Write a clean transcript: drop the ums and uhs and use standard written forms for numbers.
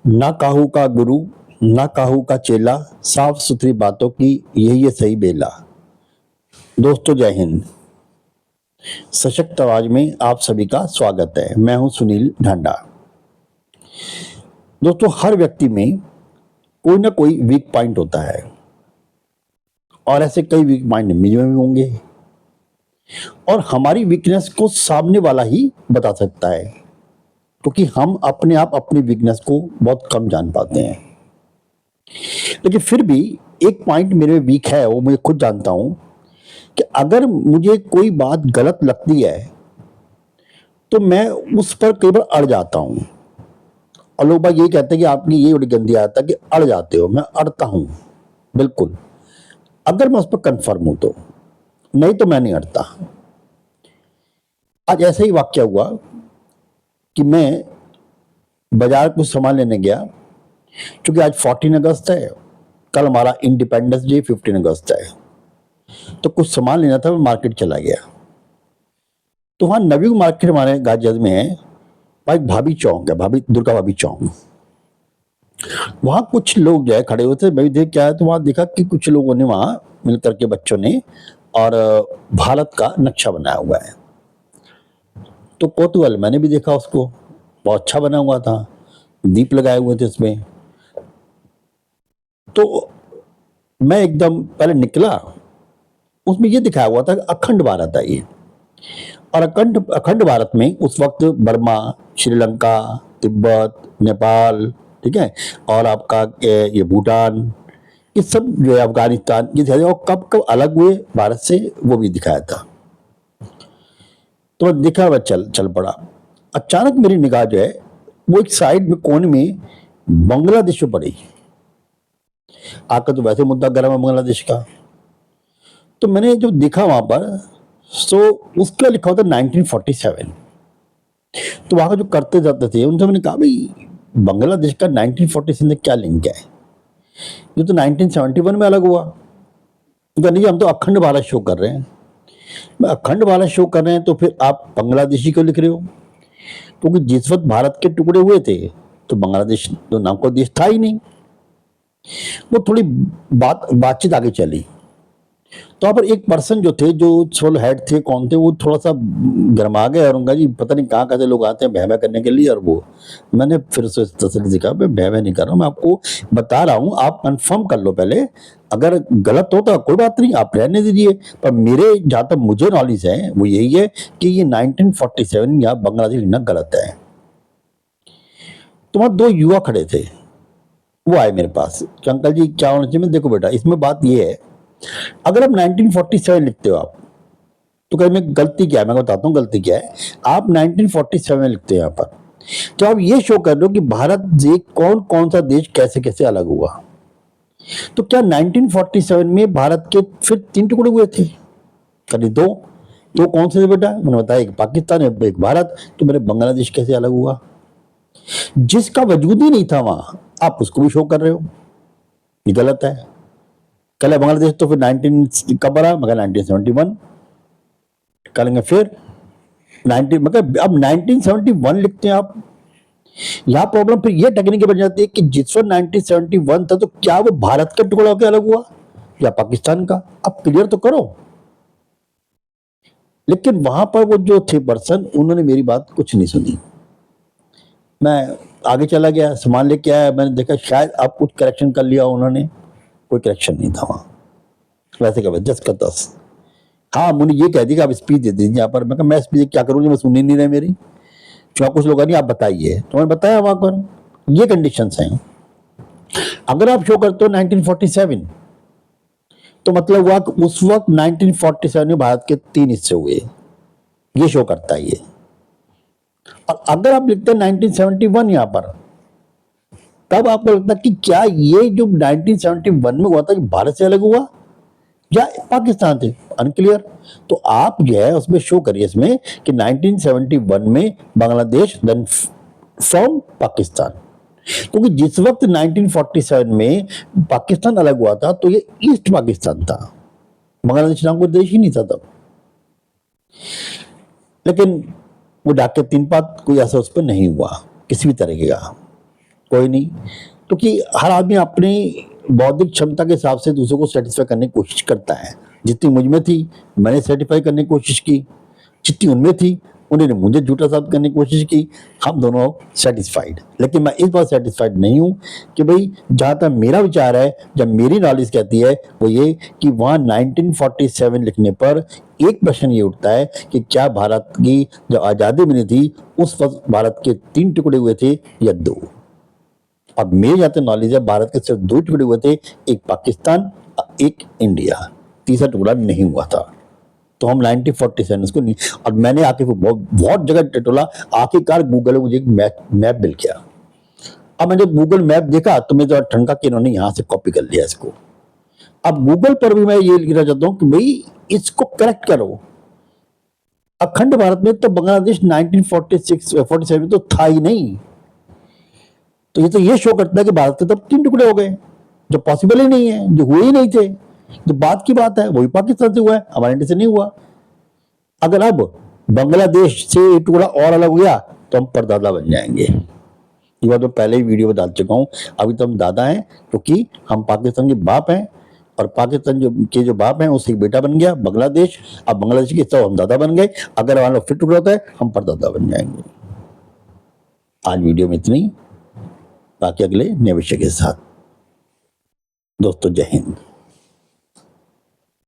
ना काहू का गुरु, ना काहू का चेला, साफ सुथरी बातों की यही है सही बेला। दोस्तों जय हिंद। सशक्त आवाज में आप सभी का स्वागत है। मैं हूं सुनील ढांडा। दोस्तों, हर व्यक्ति में कोई ना कोई वीक पॉइंट होता है और ऐसे कई वीक पॉइंट मुझ में भी होंगे और हमारी वीकनेस को सामने वाला ही बता सकता है, क्योंकि हम अपने आप अपनी वीकनेस को बहुत कम जान पाते हैं। लेकिन फिर भी एक पॉइंट मेरे में वीक है, वो मैं खुद जानता हूं कि अगर मुझे कोई बात गलत लगती है तो मैं उस पर कई बार अड़ जाता हूं। और लोग भाई ये कहते हैं कि आपकी ये बड़ी गंदी आदत है कि अड़ जाते हो। मैं अड़ता हूं, बिल्कुल, अगर मैं उस पर कंफर्म हूं तो, नहीं तो मैं नहीं अड़ता। आज ऐसा ही वाक्य हुआ कि मैं बाजार कुछ सामान लेने गया, क्योंकि आज 14 अगस्त है, कल हमारा इंडिपेंडेंस डे 15 अगस्त है, तो कुछ सामान लेना था। मैं मार्केट चला गया तो वहाँ नवयुग मार्केट हमारे गाजियाबाद में है, वहाँ एक भाभी चौक है, भाभी दुर्गा भाभी चौक। वहाँ कुछ लोग जो है खड़े हुए थे, मैं भी देख के आया तो वहाँ देखा कि कुछ लोगों ने वहाँ मिलकर के बच्चों ने और भारत का नक्शा बनाया हुआ है। तो कौतूहल मैंने भी देखा उसको, बहुत अच्छा बना हुआ था, दीप लगाए हुए थे उसमें। तो मैं एकदम पहले निकला, उसमें ये दिखाया हुआ था कि अखंड भारत है ये, और अखंड अखंड भारत में उस वक्त बर्मा, श्रीलंका, तिब्बत, नेपाल, ठीक है, और आपका ये भूटान, ये सब जो है, अफगानिस्तान, ये दिखाया, और कब कब अलग हुए भारत से वो भी दिखाया था। तो मैं देखा, मैं चल पड़ा। अचानक मेरी निगाह जो है वो एक साइड में कोने में बांग्लादेश पे पड़ी। आकर तो वैसे मुद्दा गर्म है बांग्लादेश का। तो मैंने जो देखा वहां पर, सो उसका लिखा होता 1947। तो वहां का जो करते जाते थे उनसे मैंने कहा, भाई बांग्लादेश का 1947 से क्या लिंक है? ये तो 1971 में अलग हुआ। तो नहीं, हम तो अखंड भारत शो कर रहे हैं। मैं अखंड भारत शो कर रहे हैं तो फिर आप बांग्लादेशी क्यों लिख रहे हो? क्योंकि जिस वक्त भारत के टुकड़े हुए थे तो बांग्लादेश तो नाम का देश था ही नहीं। वो थोड़ी बातचीत आगे चली तो वहाँ पर एक पर्सन जो थे, जो सोल हेड थे, कौन थे, वो थोड़ा सा गरमा गए और उनका जी पता नहीं कहाँ से लोग आते हैं भय करने के लिए। और वो मैंने फिर से तसल्ली से कहा, मैं भय नहीं कर रहा हूँ, मैं आपको बता रहा हूँ, आप कंफर्म कर लो पहले। अगर गलत हो तो कोई बात नहीं, आप रहने दीजिए, पर मेरे जहाँ तक मुझे नॉलेज है वो यही है कि ये 1947 या बांग्लादेश लिखना गलत है। तो वहाँ दो युवा खड़े थे, वो आए मेरे पास कि अंकल जी क्या होना चाहिए? देखो बेटा, इसमें बात ये है, अगर आप 1947 लिखते हो आप, तो कहीं में गलती क्या है, मैं बताता हूँ गलती क्या है। आप 1947 लिखते हैं यहाँ पर, तो आप ये शो कर रहे हो कि भारत से कौन कौन सा देश कैसे कैसे अलग हुआ। तो क्या 1947 में भारत के फिर 3 टुकड़े हुए थे? कभी दो कौन से थे बेटा? मैंने बताया, एक पाकिस्तान, एक भारत। तो मेरे बांग्लादेश कैसे अलग हुआ? जिसका वजूद ही नहीं था वहां, आप उसको भी शो कर रहे हो, ये गलत है। कल बांग्लादेश तो फिर 19 कब बना? मगर 1971 करेंगे फिर 19, मतलब अब 1971 लिखते हैं आप। यहाँ प्रॉब्लम फिर ये टेक्निकल बन जाती है कि जिस वक्त 1971 था तो क्या वो भारत का टुकड़ा होकर अलग हुआ या पाकिस्तान का? अब क्लियर तो करो। लेकिन वहां पर वो जो थे पर्सन, उन्होंने मेरी बात कुछ नहीं सुनी। मैं आगे चला गया, सामान लेके आया, मैंने देखा शायद आप कुछ करेक्शन कर लिया उन्होंने, कोई करेक्शन नहीं था वहां, वैसे का वैसे 10 का 10। हाँ, मुझे ये कह दी कि आप स्पीच दे दीजिए यहाँ पर। मैं कहा, मैं स्पीच क्या करूँगी, मैं सुन ही नहीं रहे मेरी। जो कुछ लोग नहीं, आप बताइए। तो मैंने बताया वहां पर ये कंडीशंस हैं। अगर आप शो करते हो 1947, तो मतलब हुआ कि उस वक्त 1947 में भारत के 3 हिस्से हुए, ये शो करता है ये। और अगर आप लिखते हैं 1971 यहां पर, तब आपको लगता है कि क्या ये जो 1971 में हुआ था भारत से अलग हुआ या पाकिस्तान थे? अनक्लियर। तो आप जो है उसमें शो करिए इसमें कि 1971 में बांग्लादेश, देन फ्रॉम पाकिस्तान। क्योंकि जिस वक्त 1947 में पाकिस्तान अलग हुआ था तो ये ईस्ट पाकिस्तान था, बांग्लादेश नाम को देश ही नहीं था तब। लेकिन वो डाके 3 पात कोई ऐसा उस पर नहीं हुआ किसी भी तरीके का, कोई नहीं, क्योंकि हर आदमी अपनी बौद्धिक क्षमता के हिसाब से दूसरों को सेटिस्फाई करने की कोशिश करता है। जितनी मुझ में थी मैंने सेटिस्फाई करने की कोशिश की, जितनी उनमें थी उन्होंने मुझे झूठा साबित करने की कोशिश की, हम दोनों सेटिस्फाइड। लेकिन मैं इस बात सेटिस्फाइड नहीं हूँ कि भाई जहाँ तक मेरा विचार है, जब मेरी नॉलेज कहती है वो ये कि वहाँ 1947 लिखने पर एक प्रश्न ये उठता है कि क्या भारत की जब आज़ादी मिली थी उस वक्त भारत के 3 टुकड़े हुए थे या 2। अब मेरे जहाँ तक नॉलेज है भारत के सिर्फ 2 टुकड़े हुए थे, एक पाकिस्तान एक इंडिया, तीसरा टुकड़ा नहीं हुआ था। तो हम 1947 उसको नहीं, और मैंने आके बहुत जगह टटोला, आखिरकार गूगल में मुझे एक मैप मिल गया। अब मैंने जब गूगल मैप देखा तो मैं जो ठनका कि इन्होंने यहाँ से कॉपी कर लिया इसको। अब गूगल पर भी मैं ये लिखना चाहता हूँ कि भाई इसको करेक्ट करो। अखंड भारत में तो बांग्लादेश 1947 में तो था ही नहीं, तो ये शो करता है कि भारत के तब 3 टुकड़े हो गए, जो पॉसिबल ही नहीं है, जो हुए ही नहीं थे। जो बात की बात है वो भी पाकिस्तान से हुआ है, हमारे इंडिया से नहीं हुआ। अगर अब बांग्लादेश से एक टुकड़ा और अलग हुआ तो हम परदादा बन जाएंगे। ये बात तो पहले ही वीडियो में डाल चुका हूँ। अभी तो हम दादा हैं क्योंकि हम पाकिस्तान के बाप हैं, और पाकिस्तान जो बाप हैं उससे एक बेटा बन गया बांग्लादेश। अब बांग्लादेश के सब हम दादा बन गए। अगर हमारा फिर टुकड़ा होता है हम परदादा बन जाएंगे। आज वीडियो में इतनी, बाकी अगले नए विषय के साथ। दोस्तों जय हिंद।